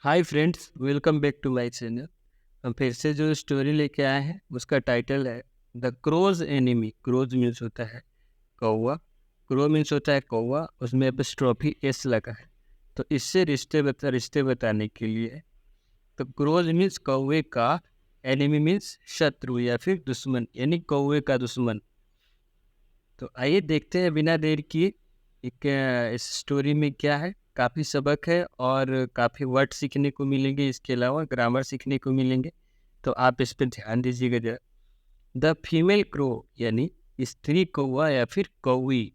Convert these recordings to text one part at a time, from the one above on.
Hi friends, welcome back to my channel. हम फिर से जो स्टोरी लेके आए हैं उसका टाइटल है the crows enemy. Crows means होता है कौवा, क्रो मीन्स होता है कौवा, उसमें एपिस्ट्रोफी एस लगा है। तो इससे रिश्ते बताने के लिए है। तो क्रोज मीन्स कौवे का, एनिमी मीन्स शत्रु या फिर दुश्मन, यानी कौवे का दुश्मन। तो आइए देखते हैं बिना देर किए इस स्टोरी में क्या है। काफ़ी सबक है और काफ़ी वर्ड सीखने को मिलेंगे, इसके अलावा ग्रामर सीखने को मिलेंगे। तो आप इस पर ध्यान दीजिएगा जरा। द फीमेल क्रो यानी स्त्री कौवा या फिर कौवी।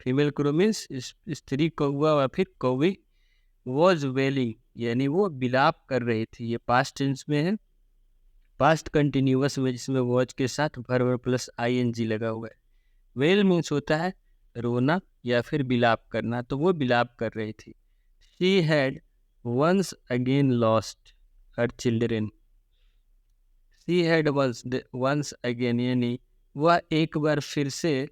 फीमेल क्रो मीन्स स्त्री कौवा या फिर कौवी। वॉज वेलिंग यानी वो बिलाप कर रही थी। ये पास्ट टेंस में है, पास्ट कंटिन्यूअस में, जिसमें वॉज के साथ वर्ब प्लस ING लगा हुआ है। वेल मीन्स होता है रोना या फिर बिलाप करना, तो वो बिलाप कर रही थी। She had once again lost her children. She had once again यानी वह एक बार फिर से,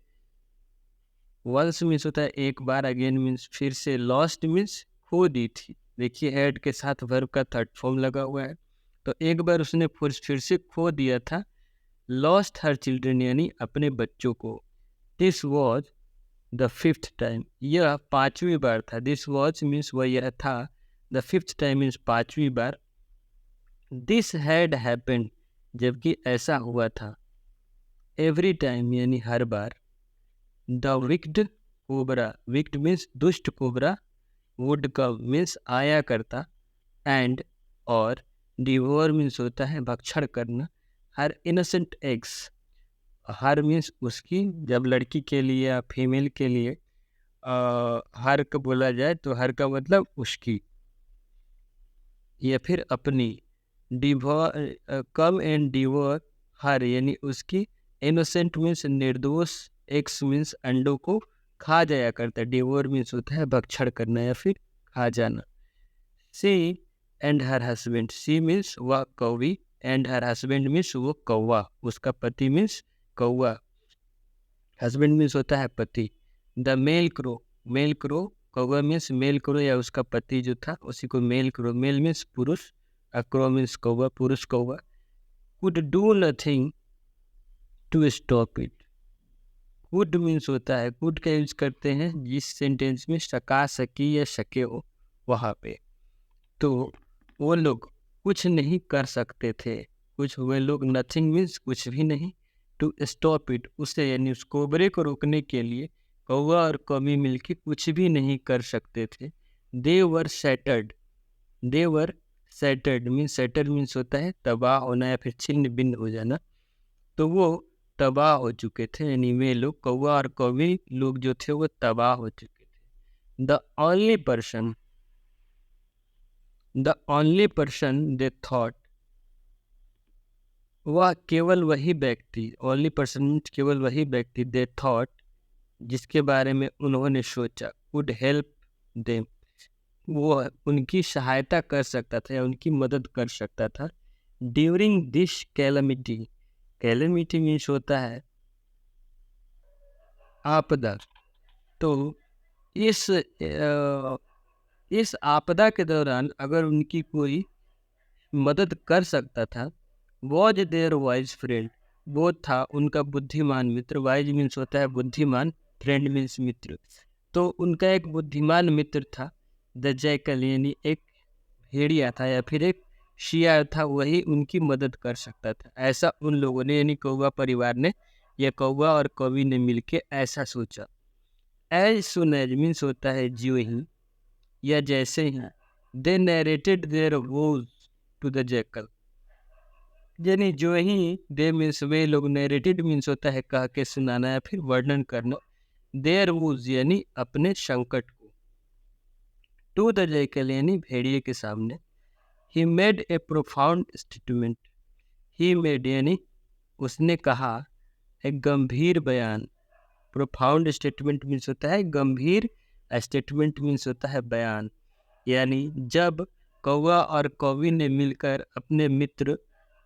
वंस मीन्स होता है एक बार, अगेन मीन्स फिर से, लॉस्ट मीन्स खो दी थी। देखिए हैड के साथ वर्ब का थर्ड फॉर्म लगा हुआ है, तो एक बार उसने फिर से खो दिया था। लॉस्ट हर चिल्ड्रेन यानी अपने बच्चों को। This was the fifth time, यह पांचवी बार था। दिस वॉज मीन्स वह यह था, द फिफ्थ टाइम मीन्स पांचवी बार। दिस हैड हैपेंड जबकि ऐसा हुआ था। एवरी टाइम यानी हर बार। The wicked cobra, wicked means दुष्ट कोबरा, वुड कम मीन्स आया करता, एंड और डिवोर मीन्स होता है भक्षण करना। हर इनोसेंट एग्स, हर मीन्स उसकी, जब लड़की के लिए या फीमेल के लिए हर का बोला जाए तो हर का मतलब उसकी या फिर अपनी। डिवोर, कम एंड डिवोर हर यानी उसकी। इनोसेंट मीन्स निर्दोष, एक्स मीन्स अंडों को खा जाया करता है। डिवोर मीन्स होता है भक्षण करना या फिर खा जाना। She and her husband, she means वह कौवी, एंड हर हस्बैंड मीन्स वो कौवा, उसका पति मीन्स कौवा। हस्बैंड मीन्स होता है पति। The male crow, male crow, कौवा मीन्स मेल क्रो या उसका पति जो था उसी को मेल क्रो, मेल मीन्स पुरुष, क्रो मीन्स कौवा, पुरुष कौवा। Could do nothing to stop it. Could means होता है, कुड का यूज करते हैं जिस सेंटेंस में सका सकी या सके हो वहाँ पे। तो वो लोग कुछ नहीं कर सकते थे, कुछ हुए लोग, नथिंग मीन्स कुछ भी नहीं, टू स्टॉप इट उसे यानी उस कोबरे को रोकने के लिए कौवा और कौवी मिलके कुछ भी नहीं कर सकते थे। दे वर सैटर्ड, दे वर सैटर्ड मीन्स, सैटर्ड मीन्स होता है तबाह होना या फिर छिन्न भिन्न हो जाना। तो वो तबाह हो चुके थे, यानी वे लोग, कौवा और कौवी लोग जो थे वो तबाह हो चुके थे। The only person, the only person they thought, वह केवल वही व्यक्ति, ओनली पर्सन केवल वही व्यक्ति, दे थॉट जिसके बारे में उन्होंने सोचा, वुड हेल्प देम, वो उनकी सहायता कर सकता था या उनकी मदद कर सकता था। During this calamity, calamity means होता है आपदा। तो इस आपदा के दौरान अगर उनकी कोई मदद कर सकता था, वॉज देयर वाइज फ्रेंड, वो था उनका बुद्धिमान मित्र। वाइज मीन्स होता है बुद्धिमान, फ्रेंड मीन्स मित्र। तो उनका एक बुद्धिमान मित्र था, द जैकल यानी एक भेड़िया था या फिर एक शियार था, वही उनकी मदद कर सकता था। ऐसा उन लोगों ने यानी कौवा परिवार ने या कौवा और कौवी ने मिलके ऐसा सोचा। एज सुन एज मीन्स होता है ज्यों ही या जैसे ही। They narrated their woes to the jackal, यानी जो ही, दे मीन्स वे लोग, नरेटेड मीन्स होता है कह के सुनाना या फिर वर्णन करना। देयर वोज यानी अपने संकट को, टू द जैकल यानी भेड़िए के सामने। He made a profound statement, he made यानी उसने कहा, एक गंभीर बयान। प्रोफाउंड स्टेटमेंट मीन्स होता है गंभीर, स्टेटमेंट मीन्स होता है बयान। यानी जब कौवा और कौवी ने मिलकर अपने मित्र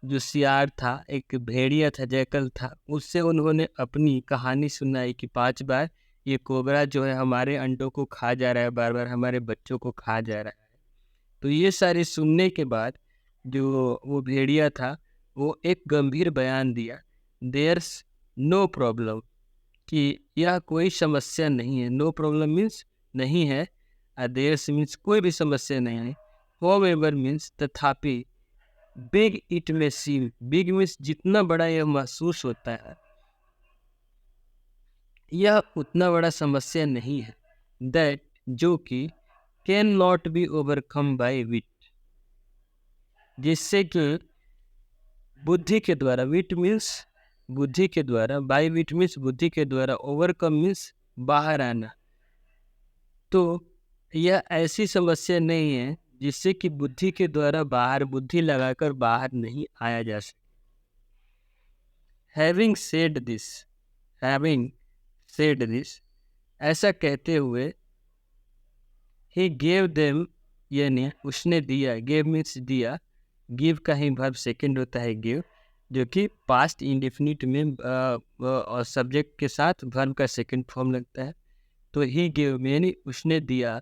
जो सियार था, एक भेड़िया था, जैकल था, उससे उन्होंने अपनी कहानी सुनाई कि 5 बार ये कोबरा जो है हमारे अंडों को खा जा रहा है, बार बार हमारे बच्चों को खा जा रहा है। तो ये सारी सुनने के बाद जो वो भेड़िया था वो एक गंभीर बयान दिया, देयर्स नो प्रॉब्लम, कि यह कोई समस्या नहीं है। नो प्रॉब्लम मीन्स नहीं है, देयर्स मीन्स कोई भी समस्या नहीं है, होवेवर मीन्स तथापि, बिग इट में सीम, बिग मीन्स जितना बड़ा यह महसूस होता है, यह उतना बड़ा समस्या नहीं है, दैट जो कि can not be overcome by wit, जिससे कि बुद्धि के द्वारा, विट मीन्स बुद्धि के द्वारा, बाय विट मीन्स बुद्धि के द्वारा, ओवरकम मीन्स बाहर आना। तो यह ऐसी समस्या नहीं है जिससे कि बुद्धि के द्वारा बाहर, बुद्धि लगाकर बाहर नहीं आया जा सकता। Having said this, having said this, ऐसा कहते हुए, ही गेव देम, यानी उसने दिया, गेव मीन्स दिया, गिव का ही वर्ब सेकंड होता है गिव, जो कि पास्ट इंडेफिनिट में और सब्जेक्ट के साथ वर्ब का सेकंड फॉर्म लगता है। तो ही गेव यानी उसने दिया,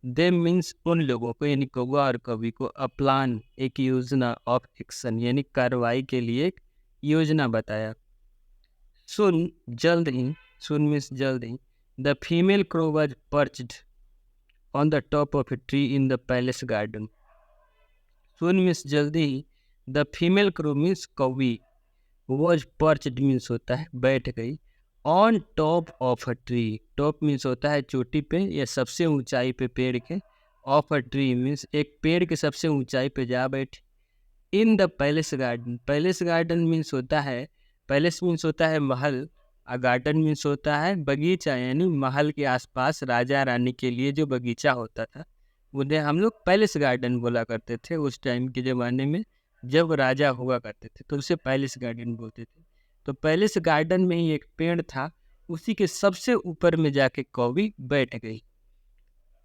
देम मीन्स उन लोगों को, यानी कौवा और कवि को, अ प्लान एक योजना, ऑफ एक्शन यानी कार्रवाई के लिए एक योजना बताया। सुन जल्द ही, सुन मीन्स जल्द ही, the female crow was perched on the top of a tree in the palace garden. Soon means जल्दी ही, the female crow means कौवी, was perched means होता है बैठ गई, on top of a tree, top means होता है चोटी पे या सबसे ऊंचाई पे पेड़ के, of a tree means एक पेड़ के सबसे ऊंचाई पे जा बैठी, in the palace garden, palace garden means होता है, palace means होता है महल, गार्डन मीन्स होता है बगीचा, यानी महल के आसपास राजा रानी के लिए जो बगीचा होता था उन्हें हम लोग पैलेस गार्डन बोला करते थे। उस टाइम के ज़माने में जब राजा हुआ करते थे तो उसे पैलेस गार्डन बोलते थे। तो पैलेस गार्डन में ही एक पेड़ था, उसी के सबसे ऊपर में जाके कौवी बैठ गई।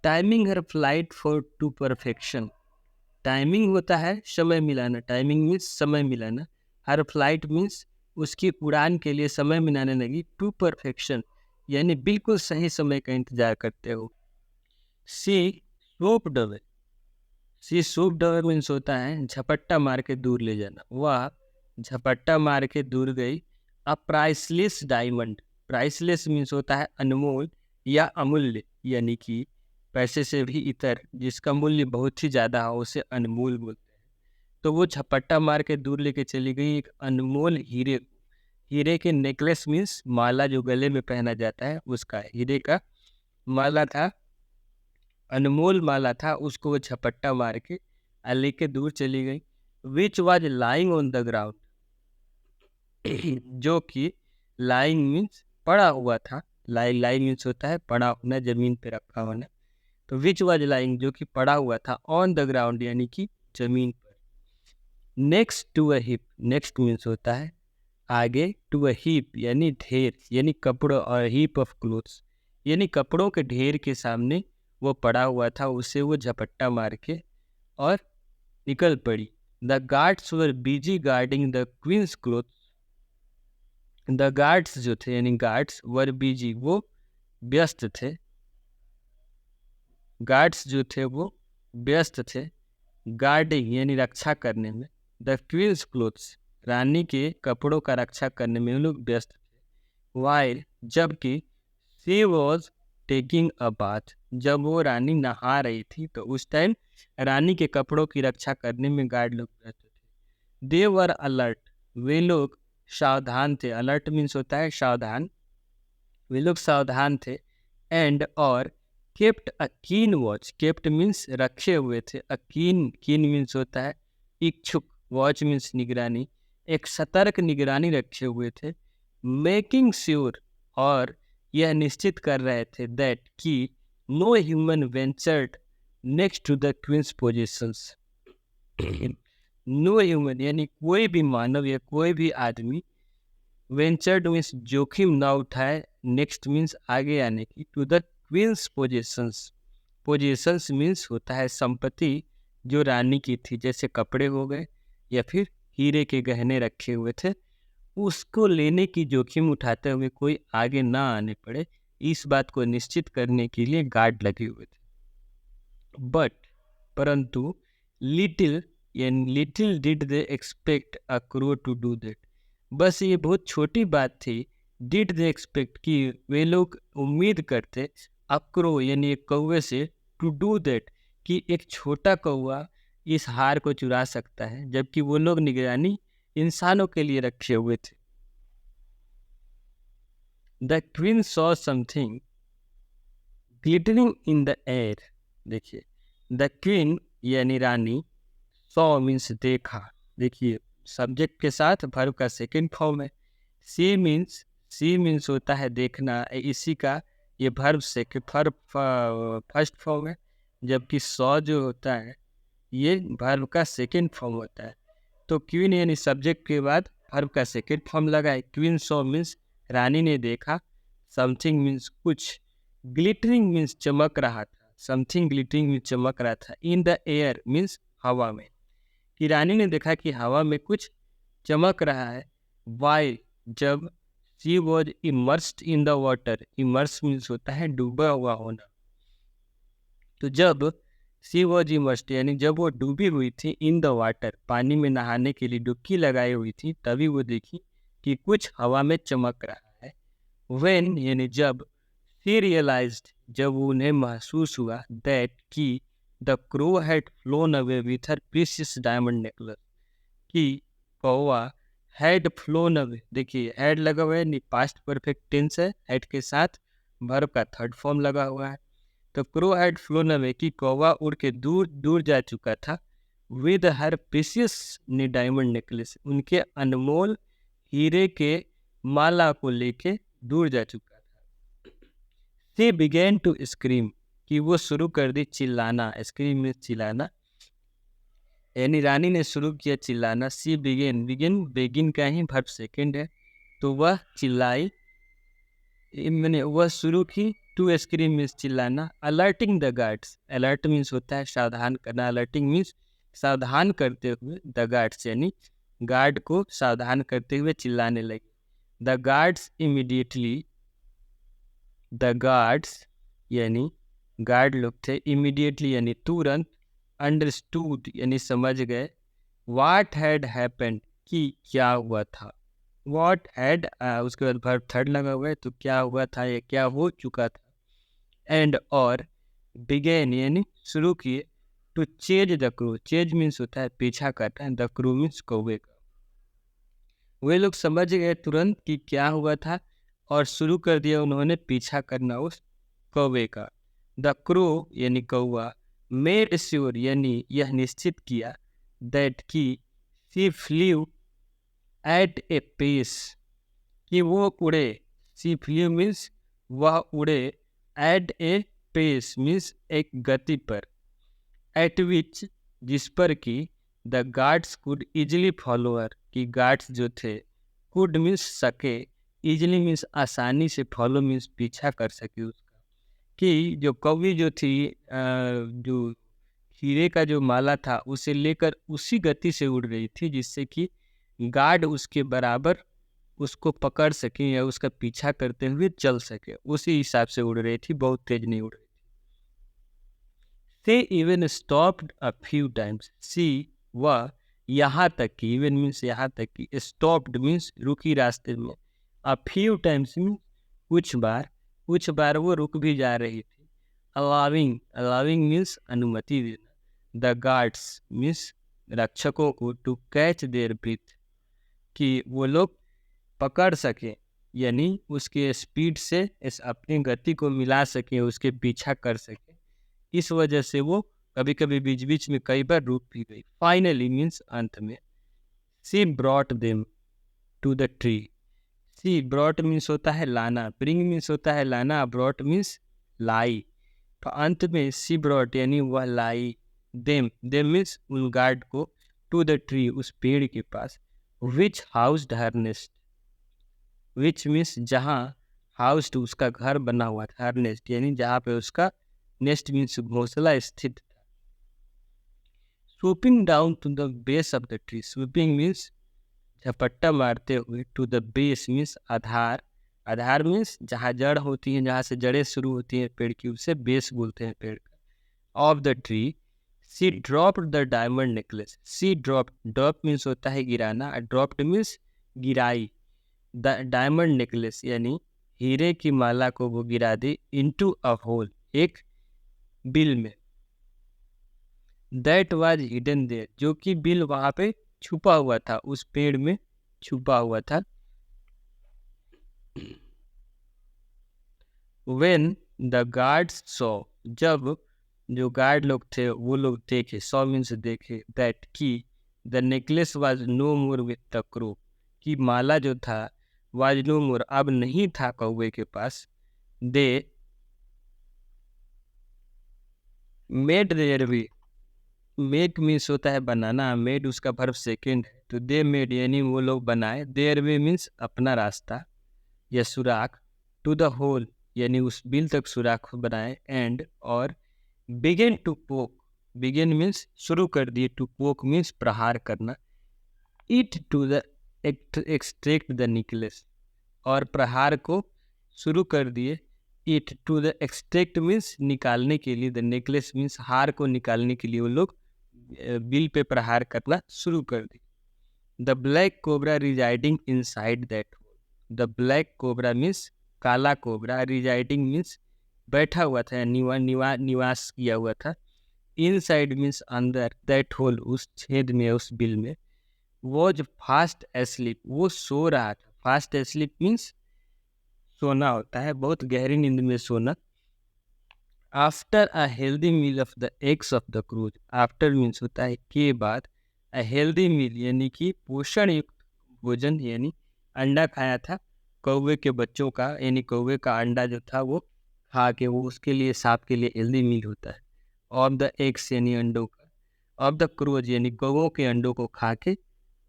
Timing her flight for to perfection, timing होता है समय मिलाना, टाइमिंग मीन्स समय मिलाना, हर फ्लाइट मीन्स उसकी उड़ान के लिए समय मिलाने लगी, टू परफेक्शन यानी बिल्कुल सही समय का इंतजार करते हो। सी सोप्ड अवे, सी सोप्ड अवे मीन्स होता है झपट्टा मार के दूर ले जाना, वह झपट्टा मार के दूर गई। A priceless diamond, priceless means होता है अनमोल या अमूल्य, यानी कि पैसे से भी इतर जिसका मूल्य बहुत ही ज़्यादा हो उसे अनमोल बोलते हैं। तो वो झपट्टा मार के दूर लेके चली गई एक अनमोल हीरे, हीरे के नेकलेस मीन्स माला जो गले में पहना जाता है उसका, हीरे का माला था, अनमोल माला था, उसको वो झपट्टा मार के लेके दूर चली गई। Which was lying on the ground, जो कि लाइंग मीन्स पड़ा हुआ था, लाइंग मीन्स होता है पड़ा होना, जमीन पे रखा होना। तो विच वॉज लाइंग जो कि पड़ा हुआ था, ऑन द ग्राउंड यानी कि जमीन पर। Next to a hip, next means होता है आगे, टू अ हीप यानी ढेर, यानी कपड़ों, और हीप ऑफ क्लोथ्स यानी कपड़ों के ढेर के सामने वो पड़ा हुआ था, उसे वो झपट्टा मार के और निकल पड़ी। The guards were busy guarding the queen's clothes, the guards जो थे यानी गार्ड्स, वर बिजी वो व्यस्त थे, गार्ड्स जो थे वो व्यस्त थे, गार्डिंग यानी रक्षा करने में, द क्वींस क्लोथ्स रानी के कपड़ों का रक्षा करने में लोग व्यस्त थे। वाइल जबकि she was taking a bath, जब वो रानी नहा रही थी तो उस टाइम रानी के कपड़ों की रक्षा करने में गार्ड लोग व्यस्त थे। दे वर अलर्ट, वे लोग सावधान थे, अलर्ट मीन्स होता है सावधान, वे लोग सावधान थे। एंड और केप्ट अ कीन वॉच, केप्ट मीन्स रखे हुए थे, अ कीन, कीन मीन्स होता है इच्छुक, वॉच मीन्स निगरानी, एक सतर्क निगरानी रखे हुए थे। मेकिंग श्योर और यह निश्चित कर रहे थे, दैट कि no human ventured next to the queen's positions, no human यानी कोई भी मानव या कोई भी आदमी, वेंचर्ड मीन्स जोखिम ना उठाए, नेक्स्ट मीन्स आगे आने की, to the queen's positions, positions means होता है संपत्ति जो रानी की थी, जैसे कपड़े हो गए या फिर हीरे के गहने रखे हुए थे, उसको लेने की जोखिम उठाते हुए कोई आगे ना आने पड़े, इस बात को निश्चित करने के लिए गार्ड लगे हुए थे। बट परंतु लिटिल यानी little did they expect a crow to do that. बस ये बहुत छोटी बात थी, डिड दे एक्सपेक्ट कि वे लोग उम्मीद करते अ क्रो यानी एक कौवे से, टू डू दैट कि एक छोटा कौवा इस हार को चुरा सकता है, जबकि वो लोग निगरानी इंसानों के लिए रखे हुए थे। The queen saw something glittering in the air. देखिए, द क्वीन यानी रानी, सॉ मीन्स देखा। देखिए, सब्जेक्ट के साथ वर्ब का सेकंड फॉर्म है। सी मीन्स होता है देखना, इसी का ये वर्ब से वर्ब फर्स्ट फॉर्म है, जबकि सॉ जो होता है ये वर्ब का सेकंड फॉर्म होता है। तो क्वीन यानी सब्जेक्ट के बाद वर्ब का सेकंड फॉर्म लगा है। क्वीन सॉ मीन्स रानी ने देखा, समथिंग मीन्स कुछ, ग्लिटरिंग मीन्स चमक रहा था, समथिंग ग्लिटरिंग मीन्स चमक रहा था, इन द एयर मीन्स हवा में, कि रानी ने देखा कि हवा में कुछ चमक रहा है। वाई जब she was immersed in the water, immerse means होता है डूबा हुआ होना। तो जब शी वॉज इमर्स्ड यानी जब वो डूबी हुई थी, इन द वाटर पानी में नहाने के लिए डुबकी लगाई हुई थी, तभी वो देखी कि कुछ हवा में चमक रहा है। व्हेन यानी जब, शी रियलाइज्ड जब उन्हें महसूस हुआ, दैट कि the crow had phloem away with her precious diamond necklace, कि कौवा हैड फ्लोन अवे। देखिए, हैड लगा हुआ है, पास्ट परफेक्ट टेंस है, हैड के साथ वर्ब का थर्ड फॉर्म लगा हुआ है। तो क्रो हैड फ्लोन अवे कि कौवा उड़ के दूर दूर जा चुका था, with her precious diamond necklace, उनके अनमोल हीरे के माला को लेके दूर जा चुका था। शी बिगेन टू स्क्रीम कि वो शुरू कर दी चिल्लाना, स्क्रीम में चिल्लाना, यानी रानी ने शुरू किया चिल्लाना। सी बिगेन, बेगिन का ही वर्ब सेकंड है, तो वह चिल्लाई, मैंने वह शुरू की। टू स्क्रीम मीन्स चिल्लाना। Alerting the guards, alert means होता है सावधान करना, अलर्टिंग मीन्स सावधान करते हुए, द गार्ड्स यानी गार्ड को सावधान करते हुए चिल्लाने लगी। The guards immediately, the guards यानी गार्ड लोग थे, इमीडिएटली यानी तुरंत, अंडरस्टूड यानी समझ गए, व्हाट हैड हैपेंड कि क्या हुआ था, व्हाट हैड उसके बाद वर्ब थर्ड लगा हुआ है, तो क्या हुआ था या क्या हो चुका था। एंड और बिगेन यानी शुरू किए, to chase the crow, chase means होता है पीछा करना है, द क्रू मीन्स कौवे का। वे लोग समझ गए तुरंत कि क्या हुआ था और शुरू कर दिया उन्होंने पीछा करना उस कौवे का। द क्रू यानी कौवा, मेड श्योर यानी यह निश्चित किया, दैट की she flew at a pace कि वो उड़े, शी फ्ल्यू मीन्स वह उड़े, एट ए पेस मीन्स एक गति पर, एट विच जिस पर कि the guards could easily follower कि गार्ड्स जो थे, कुड मीन्स सके, इजिली मीन्स आसानी से, फॉलो मीन्स पीछा कर सके उसका, कि जो कौवी जो थी जो हीरे का जो माला था उसे लेकर उसी गति से उड़ रही थी जिससे कि गार्ड उसके बराबर उसको पकड़ सके या उसका पीछा करते हुए चल सके, उसी हिसाब से उड़ रही थी, बहुत तेज नहीं उड़ रही थी। They even stopped a few times. सी वह यहाँ तक कि, even मीन्स यहाँ तक कि, stopped मीन्स रुकी रास्ते में, a few times मीन्स कुछ बार वो रुक भी जा रही थी। allowing मीन्स अनुमति देना, the guards मीन्स रक्षकों को, to catch their breath कि वो लोग पकड़ सके, यानी उसके स्पीड से इस अपनी गति को मिला सके, उसके पीछा कर सके, इस वजह से वो कभी कभी बीच बीच में कई बार रुक भी गई। फाइनली मीन्स अंत में, she brought them to the tree, she brought means होता है लाना, ब्रिंग मीन्स होता है लाना, ब्रॉट मीन्स लाई, तो अंत में सी ब्रॉट यानी वह लाई, देम मीन्स उन गार्ड को, टू द ट्री उस पेड़ के पास, which housed her nest, which means जहाँ, हाउस्ड उसका घर बना हुआ था, हर नेस्ट यानी जहाँ पे उसका नेस्ट मीन्स घोंसला स्थित था। Sweeping down to the base of the tree, sweeping means झपट्टा मारते हुए, टू द बेस मीन्स आधार, आधार मीन्स जहाँ जड़ होती है, जहाँ से जड़ें शुरू होती हैं पेड़ की, उसे बेस बोलते हैं पेड़ का, off the tree she dropped the diamond necklace. She drop, drop means होता है गिराना, ड्रॉप्ड मीन्स गिराई। द डायमंड नेकलेस यानी हीरे की माला को वो गिरा दी, इनटू अ होल, एक बिल में। दैट वाज हिडन देयर, जो कि बिल वहां पे छुपा हुआ था, उस पेड़ में छुपा हुआ था। व्हेन द गार्ड्स सॉ, जब जो गार्ड लोग थे वो लोग देखे, सॉ मीन्स देखे, दैट की the necklace was no more with the crow, कि माला जो था वाज नो मोर, अब नहीं था कौवे के पास। They made their way, make means होता है बनाना, मेड उसका वर्ब सेकेंड है, तो दे मेड यानी वो लोग बनाए, देयर वे मीन्स अपना रास्ता या सुराख, टू द होल यानी उस बिल तक सुराख बनाए, एंड और begin to poke, begin means शुरू कर दिए, टू पोक मीन्स प्रहार करना, it to the extract the necklace, और प्रहार को शुरू कर दिए, it to the extract means निकालने के लिए, द नेकलेस मीन्स हार को निकालने के लिए वो लोग बिल पे प्रहार करना शुरू कर दी। The black cobra residing inside that hole, the black cobra means काला कोबरा, रिजाइडिंग मीन्स बैठा हुआ था, निवास किया हुआ था, इनसाइड मीन्स अंदर, दैट होल उस छेद में, उस बिल में, वॉज फास्ट एस्लीप वो सो रहा था, फास्ट एस्लीप मीन्स सोना होता है, बहुत गहरी नींद में सोना। After a healthy meal of the eggs of the crows, after means होता है के बाद, अ हेल्दी मील यानी कि पोषण युक्त भोजन, यानी अंडा खाया था कौवे के बच्चों का, यानी कौवे का अंडा जो था वो खा के, वो उसके लिए, सांप के लिए हेल्दी मील होता है। ऑफ द एग्स यानी अंडों का, ऑफ द क्रूज यानी कौवों के अंडों को खा के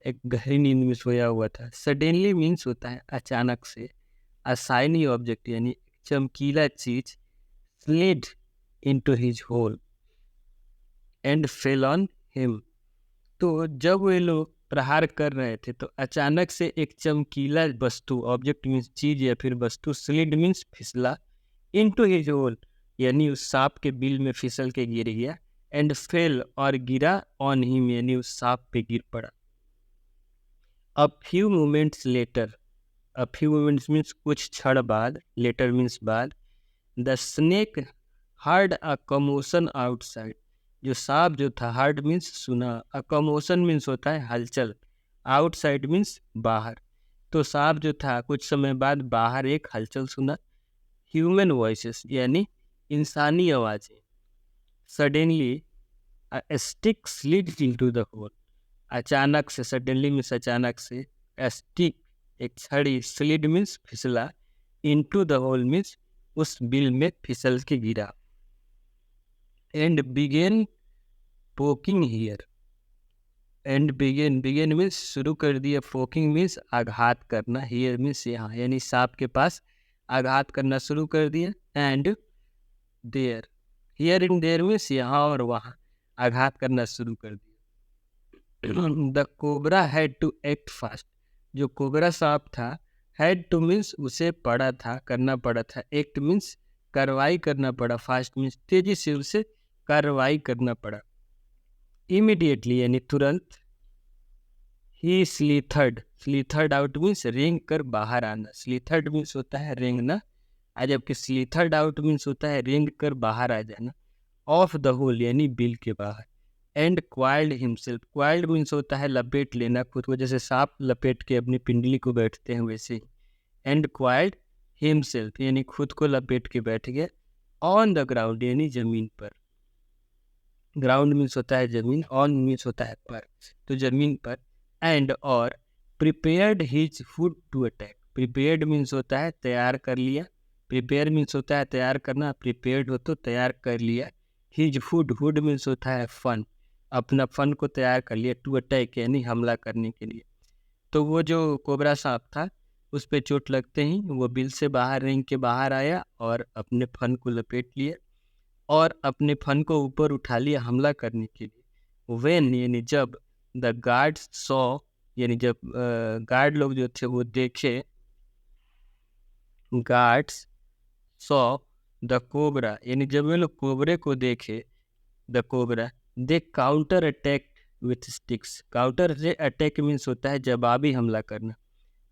एक गहरी नींद में सोया हुआ था। सडनली मीन्स होता है अचानक से, अ शाइनी ऑब्जेक्ट यानी चमकीला चीज, slid into his hole and fell on him, तो जब वे लोग प्रहार कर रहे थे तो अचानक से एक चमकीला वस्तु, ऑब्जेक्ट मीन्स चीज या फिर वस्तु, स्लिड मीन्स फिसला, इनटू हिज होल यानी उस सांप के बिल में फिसल के गिर गया, एंड फेल और गिरा, ऑन हिम यानी उस सांप पे गिर पड़ा। A few moments later, a few moments means कुछ क्षण बाद, लेटर मीन्स बाद, the snake heard a commotion outside, जो सांप जो था, हर्ड मीन्स सुना, अ कमोशन मीन्स होता है हलचल, आउटसाइड मीन्स बाहर, तो सांप जो था कुछ समय बाद बाहर एक हलचल सुना। ह्यूमन वॉइसेस यानी इंसानी आवाजें। Suddenly a stick slid into the hole, अचानक से, सडनली मीन्स अचानक से, स्टिक एक छड़ी, स्लिड मीन्स फिसला, इनटू द होल मीन्स उस बिल में फिसल के गिरा, and began poking here, and began, began means शुरू कर दिया, पोकिंग मीन्स आघात करना, हियर मीन्स यहाँ, यानी सांप के पास आघात करना शुरू कर दिया, and there, here in there means यहाँ और वहाँ आघात करना शुरू कर दिया। The cobra had to act fast, जो कोबरा सांप था, हैड टू मीन्स उसे पड़ा था, करना पड़ा था, एक्ट मीन्स कार्रवाई करना पड़ा, फास्ट मीन्स तेजी से उसे कार्रवाई करना पड़ा। इमीडिएटली यानी तुरंत, ही स्लीथर्ड, स्लीथर्ड आउट मीन्स रेंग कर बाहर आना, स्लीथर्ड मीन्स होता है रेंगना, जबकि स्लीथर्ड आउट मीन्स होता है रेंग कर बाहर आ जाना, ऑफ द होल यानी बिल के बाहर, and coiled himself, coiled means होता है लपेट लेना खुद को, जैसे सांप लपेट के अपनी पिंडली को बैठते हैं वैसे ही, एंड क्वाइल्ड हिमसेल्फ यानी खुद को लपेट के बैठ गया, ऑन द ग्राउंड यानी जमीन पर, ग्राउंड मीन्स होता है जमीन, ऑन मीन्स होता है पर, तो जमीन पर, एंड और prepared his food to attack, prepared means होता है तैयार कर लिया, प्रिपेयर मीन्स होता है तैयार करना, प्रिपेयर्ड हो तो तैयार कर लिया, हिज फूड, फूड मीन्स होता है फन, अपना फन को तैयार कर लिया, टू अटैक यानी हमला करने के लिए। तो वो जो कोबरा सांप था उस पर चोट लगते ही वो बिल से बाहर रेंग के बाहर आया और अपने फन को लपेट लिया और अपने फन को ऊपर उठा लिया हमला करने के लिए। वेन यानी जब, द गार्ड्स सॉ यानी जब गार्ड लोग जो थे वो देखे, गार्ड्स सॉ द कोबरा यानी जब वे लोग कोबरे को देखे, the cobra they counter attack with sticks. Counter attack means होता है जवाबी हमला करना।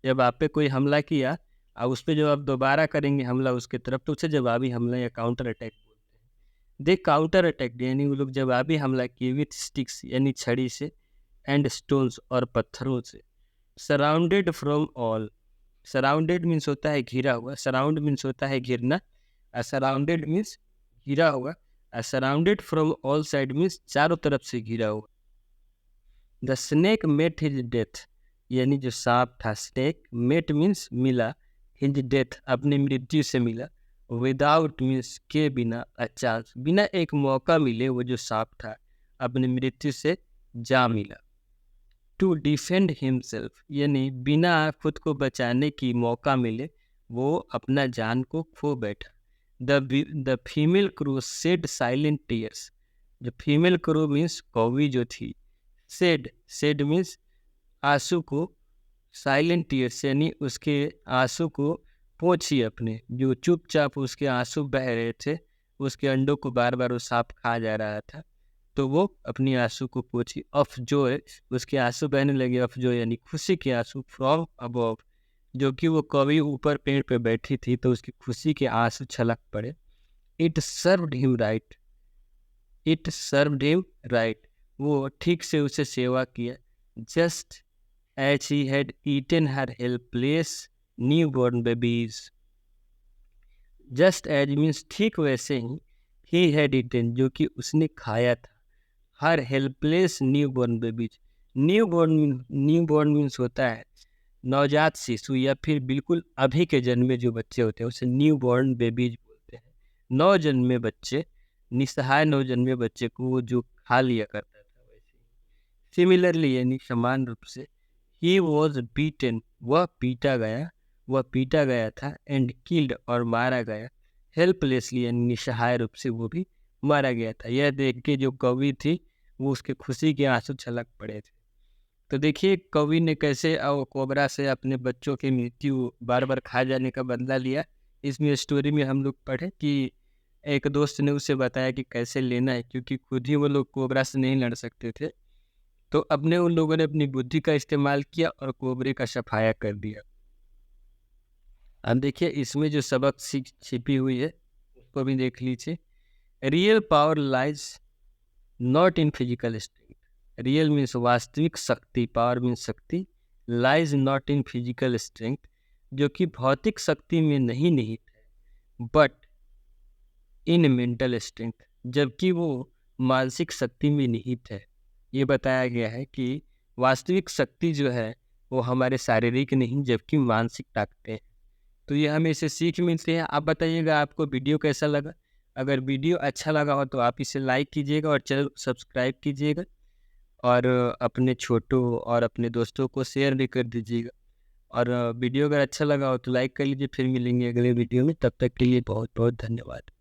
जब आप पे कोई हमला किया और उस पर जब आप दोबारा करेंगे हमला उसके तरफ, तो उसे जवाबी हमला या काउंटर अटैक बोलते हैं। दे काउंटर अटैक यानी वो लोग जवाबी हमला किए विथ स्टिक्स यानी छड़ी से, एंड स्टोन्स और पत्थरों से। Surrounded from all. Surrounded means होता है घिरा हुआ, सराउंड मीन्स होता है घिरना, सराउंडेड मीन्स घिरा हुआ, surrounded from all side means चारों तरफ से घिरा हुआ। The snake met his death यानी जो सांप था, स्नेक मेट मीन्स मिला, हिज डेथ अपनी मृत्यु से मिला, विदाउट मीन्स के बिना, अ चांस बिना एक मौका मिले वो जो सांप था अपनी मृत्यु से जा मिला। टू डिफेंड हिमसेल्फ यानी बिना खुद को बचाने की मौका मिले वो अपना जान को खो बैठा। The female crew said silent tears. जो फीमेल क्रू मीन्स कौवी जो थी, सेड मीन्स आंसू को, साइलेंट टीयर्स यानी उसके आंसू को पोंछी अपने, जो चुपचाप उसके आंसू बह रहे थे, उसके अंडों को बार बार वो सांप खा जा रहा था, तो वो अपनी आंसू को पोंछी। ऑफ जॉय उसके आंसू बहने लगे, ऑफ जॉय यानी खुशी के आंसू, फ्रॉम अबव जो कि वो कवि ऊपर पेड़ पे बैठी थी तो उसकी खुशी के आंसू छलक पड़े। It served him right, it served him right वो ठीक से उसे सेवा किया। Just as he had eaten her helpless new born babies. Just as means ठीक वैसे ही हैड ईटन जो कि उसने खाया था, her helpless new born babies. Newborn means होता है नवजात शिशु या फिर बिल्कुल अभी के जन्मे जो बच्चे होते हैं उसे न्यू बॉर्न बेबीज बोलते हैं। नवजन्मे बच्चे, निसहाय नवजन्मे बच्चे को वो जो खा लिया करता था वैसे ही। सिमिलरली यानी समान रूप से, ही वॉज बीटन वह पीटा गया था, एंड किल्ड और मारा गया, हेल्पलेसली यानी निसहाय रूप से वो भी मारा गया था। यह देख के जो कवि थी वो उसके खुशी के आंसू छलक पड़े थे। तो देखिए कवि ने कैसे कोबरा से अपने बच्चों की मृत्यु बार बार खा जाने का बदला लिया। इसमें स्टोरी में हम लोग पढ़े कि एक दोस्त ने उसे बताया कि कैसे लेना है, क्योंकि खुद ही वो लोग कोबरा से नहीं लड़ सकते थे, तो अपने उन लोगों ने अपनी बुद्धि का इस्तेमाल किया और कोबरे का सफाया कर दिया। अब देखिए इसमें जो सबक छिपी हुई है उसको भी देख लीजिए। Real power lies not in physical strength. Real means वास्तविक शक्ति, पावर मीन्स शक्ति, lies not in physical strength जो कि भौतिक शक्ति में नहीं निहित है, बट इन मेंटल स्ट्रेंथ जबकि वो मानसिक शक्ति में निहित है। ये बताया गया है कि वास्तविक शक्ति जो है वो हमारे शारीरिक नहीं जबकि मानसिक ताकतें हैं। तो ये हमें इसे सीख मिलती है। आप बताइएगा आपको वीडियो कैसा लगा। अगर वीडियो अच्छा लगा हो तो आप इसे लाइक कीजिएगा और चैनल सब्सक्राइब कीजिएगा, और अपने छोटों और अपने दोस्तों को शेयर भी कर दीजिएगा। और वीडियो अगर अच्छा लगा हो तो लाइक कर लीजिए। फिर मिलेंगे अगले वीडियो में, तब तक के लिए बहुत बहुत धन्यवाद।